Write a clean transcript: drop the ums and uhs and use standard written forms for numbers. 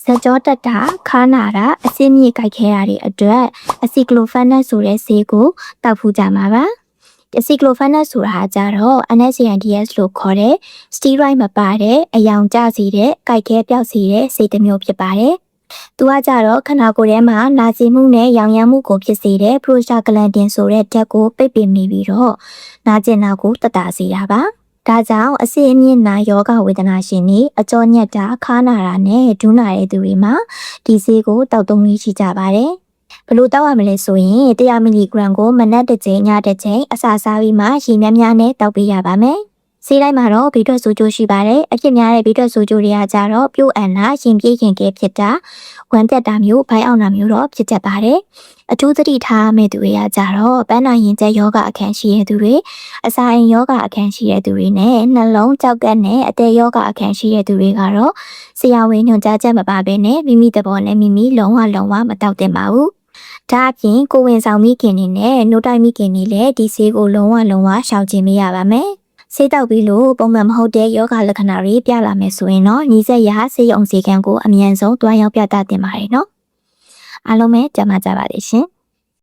ဇက်ကြောတက်တာခါနာတာအစင်းမြေကြိုက်ခဲရတဲ့အတွက်အစီကလိုဖန်နက်ဆိုတဲ့ဆေးကိုတောက်ဖူးကြမှာပါအစီကလိုဖန်နက်ဆိုတာကြတော့ NSAIDs လို့ခေါ်တဲ့ steroid မပါတဲ့အယောင်ကျစေတဲ့ကြိုက်ခဲပျောက်စေတဲ့ဆေးတစ်မျိုးဖြစ်ပါတယ်သူကကြတော့ခန္ဓာကိုယ်ထဲမှာနာကျင်မှုနဲ့ရောင်ရမ်းမှုကိုဖြစ်စေတဲ့ prostaglandin ဆိုတဲ့ဓာတ်ကိုပိတ်ပင်နေပြီးတော့နာကျင်တာကိုတတ်တာစေတာပါဒါကြောင့်အဆစ်အမြင့်နာယောဂဝေဒနာရှင်တွေအကြောညက်တာခါနာတာနဲ့ဒူးနာတဲ့သူတွေမှာဒီဆေးကိုတောက်သုံးလေးရှိကြပါတယ်ဘလို့တောက်ရမလဲဆိုရင်100မီလီဂရမ်ကိုမနက်တစ်ချိန်ညတစ်ချိန်အစာစားပြီးမှရေများများနဲ့တောက်ပေးရပါမယ်ဆေးတိုင်းမှာတော့ဘီထွက်ဆိုကျိုးရှိပါတယ်အဖြစ်များတဲ့ဘီထွက်ဆိုကျိုးတွေကကြတော့ပြို့အန်တာရင်ပြေးခင်ကဲဖြစ်တာဝမ်းတက်တာမျိုးဘိုင်းအောင်တာမျိုးတော့ဖြစ်တတ်ပါတယ်အထူးသတိထားမယ့်သူတွေကကြတော့ပန်းနာရင်ကျက်ယောဂအခန်းရှိတဲ့သူတွေအစာအိမ်ယောဂအခန်းရှိတဲ့သူတွေနဲ့နှလုံးကြောက်ကက်နဲ့အသေးယောဂအခန်းရှိတဲ့သူတွေကတော့ဆရာဝန်ညွှန်ကြားချက်မပါဘဲနဲ့မိမိသဘောနဲ့မိမိလုံးဝမတောက်သင့်ပါဘူးဒါအပြင်ကိုဝင်ဆောင်မိခင်တွေနဲ့နှုတ်တိုက်မိခင်တွေလည်းဒီဆေးကိုလုံးဝရှောင်ကျဉ်မရပါမယ်ဆေးတောက်ပြီးလို့ပုံမှန်မဟုတ်တဲ့ယောဂလက္ခဏာတွေပြလာမယ်ဆိုရင်တော့ညီဆက်ရဆေးရုံဆေးခန်းကိုအမြန်ဆုံးတွားရောက်ပြသတင်ပါတယ်နော်အားလုံးပဲကြမှာကြပါလိမ့်ရှင်